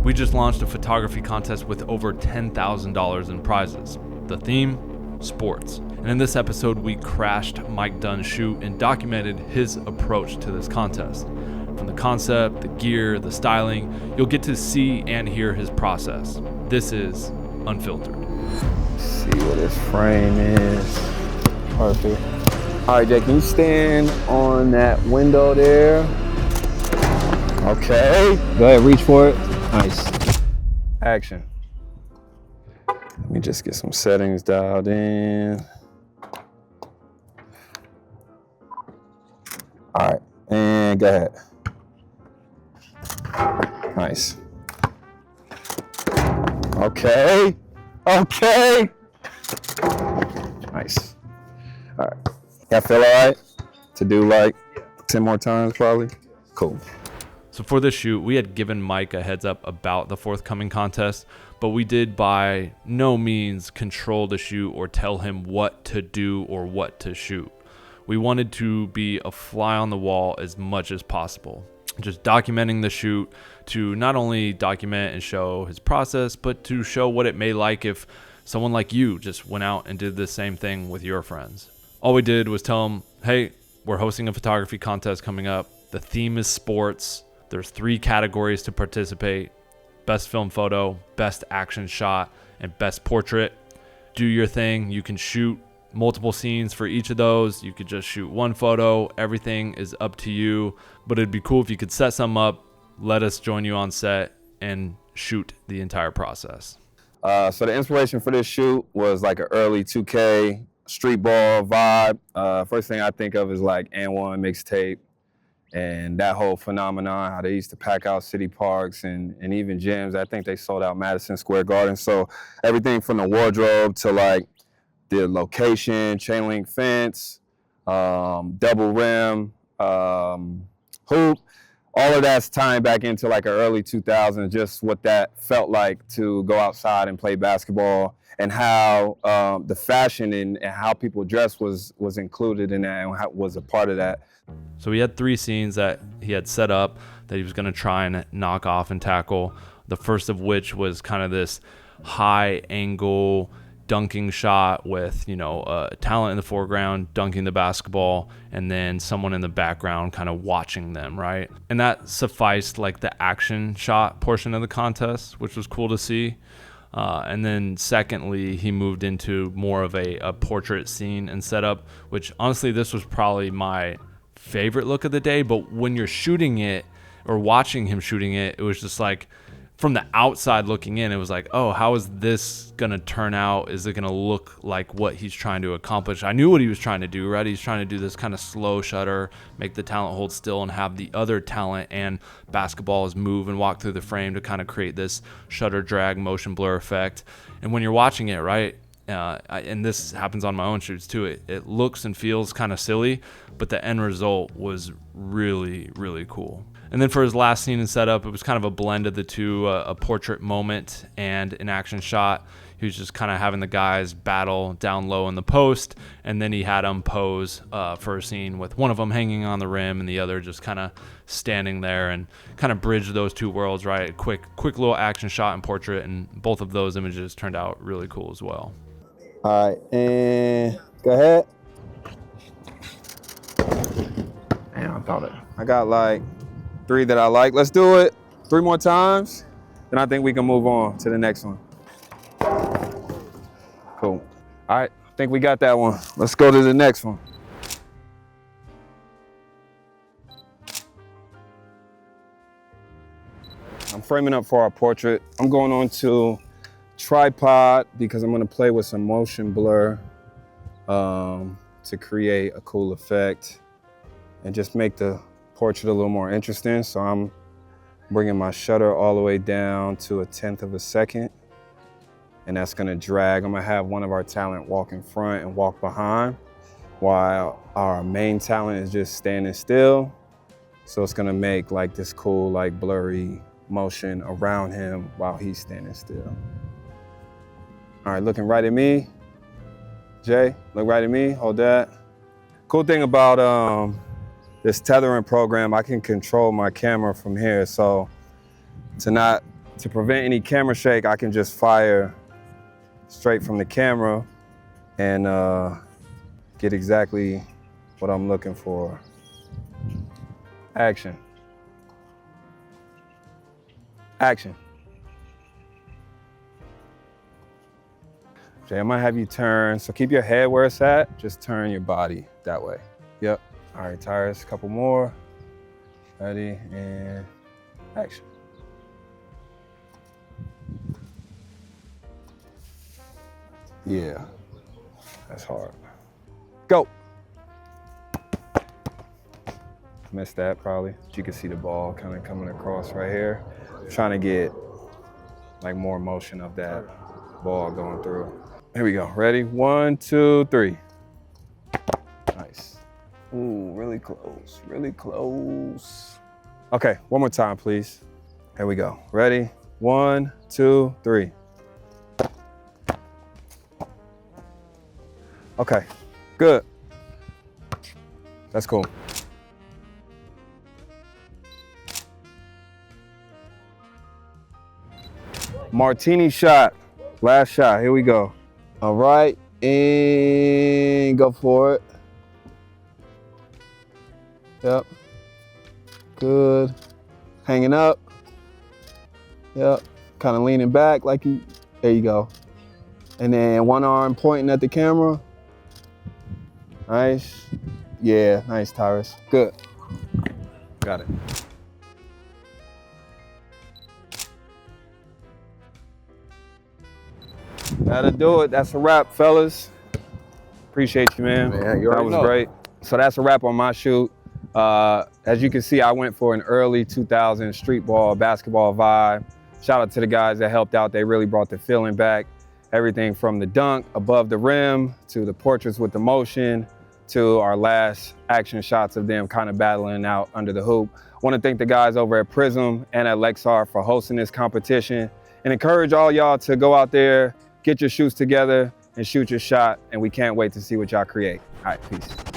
We just launched a photography contest with over $10,000 in prizes. The theme, sports. And in this episode, we crashed Mike Dunn's shoot and documented his approach to this contest. From the concept, the gear, the styling, you'll get to see and hear his process. This is Unfiltered. Let's see what his frame is. Perfect. All right, Jay, can you stand on that window there? Okay. Go ahead, reach for it. Nice. Action. Let me just get some settings dialed in. All right, and go ahead. Nice. Okay. Okay. Nice. All right. That feel all right to do like 10 more times probably? Cool. So for this shoot, we had given Mike a heads up about the forthcoming contest, but we did by no means control the shoot or tell him what to do or what to shoot. We wanted to be a fly on the wall as much as possible. Just documenting the shoot to not only document and show his process, but to show what it may like if someone like you just went out and did the same thing with your friends. All we did was tell him, hey, we're hosting a photography contest coming up. The theme is sports. There's 3 categories to participate: best film photo, best action shot, and best portrait. Do your thing. You can shoot multiple scenes for each of those. You could just shoot one photo. Everything is up to you, but it'd be cool if you could set some up, let us join you on set, and shoot the entire process. So the inspiration for this shoot was like an early 2K street ball vibe. First thing I think of is like N1 mixtape and that whole phenomenon, how they used to pack out city parks and even gyms. I think they sold out Madison Square Garden. So everything from the wardrobe to like the location, chain link fence, double rim, hoop, all of that's tying back into like an early 2000s, just what that felt like to go outside and play basketball, and how the fashion and how people dress was included in that and was a part of that. So he had 3 scenes that he had set up that he was going to try and knock off and tackle. The first of which was kind of this high angle dunking shot with, talent in the foreground dunking the basketball, and then someone in the background kind of watching them, right? And that sufficed like the action shot portion of the contest, which was cool to see. And then secondly, he moved into more of a portrait scene and setup, which honestly, this was probably my favorite look of the day. But when you're shooting it or watching him shooting it, it was just like, from the outside looking in, it was like, oh, how is this gonna turn out? Is it gonna look like what he's trying to accomplish? I knew what he was trying to do, right? He's trying to do this kind of slow shutter, make the talent hold still, and have the other talent and basketballs move and walk through the frame to kind of create this shutter drag motion blur effect. And when you're watching it, right, and this happens on my own shoots too, it looks and feels kind of silly, but the end result was really, really cool. And then for his last scene and setup, it was kind of a blend of the two, a portrait moment and an action shot. He was just kind of having the guys battle down low in the post, and then he had them pose for a scene with one of them hanging on the rim and the other just kind of standing there, and kind of bridge those two worlds, right? Quick little action shot and portrait, and both of those images turned out really cool as well. All right, and go ahead. Damn, I thought it. I got like 3 that I like. Let's do it 3 more times, then I think we can move on to the next one. Cool. All right, I think we got that one. Let's go to the next one. I'm framing up for our portrait. I'm going on to tripod because I'm gonna play with some motion blur to create a cool effect and just make the portrait a little more interesting. So I'm bringing my shutter all the way down to 1/10 of a second, and that's gonna drag. I'm gonna have one of our talent walk in front and walk behind while our main talent is just standing still. So it's gonna make like this cool, like blurry motion around him while he's standing still. All right, looking right at me. Jay, look right at me, hold that. Cool thing about this tethering program, I can control my camera from here. So to not to prevent any camera shake, I can just fire straight from the camera and get exactly what I'm looking for. Action. Action. Jay, I might have you turn, so keep your head where it's at, just turn your body that way. Yep. All right, Tyrus, a couple more. Ready, and action. Yeah, that's hard. Go. Missed that probably, but you can see the ball kind of coming across right here. I'm trying to get like more motion of that ball going through. Here we go, ready? 1, 2, 3. Nice. Ooh, really close, really close. Okay, one more time, please. Here we go, ready? 1, 2, 3. Okay, good. That's cool. Martini shot, last shot, here we go. All right, and go for it. Yep, good. Hanging up. Yep, kind of leaning back like you, there you go. And then one arm pointing at the camera. Nice. Yeah, nice, Tyrus. Good. Got it. That'll do it. That's a wrap, fellas. Appreciate you, man. That was great. So that's a wrap on my shoot. As you can see, I went for an early 2000 street ball, basketball vibe. Shout out to the guys that helped out. They really brought the feeling back. Everything from the dunk above the rim to the portraits with the motion to our last action shots of them kind of battling out under the hoop. I want to thank the guys over at Prism and at Lexar for hosting this competition and encourage all y'all to go out there, get your shoots together and shoot your shot. And we can't wait to see what y'all create. All right, peace.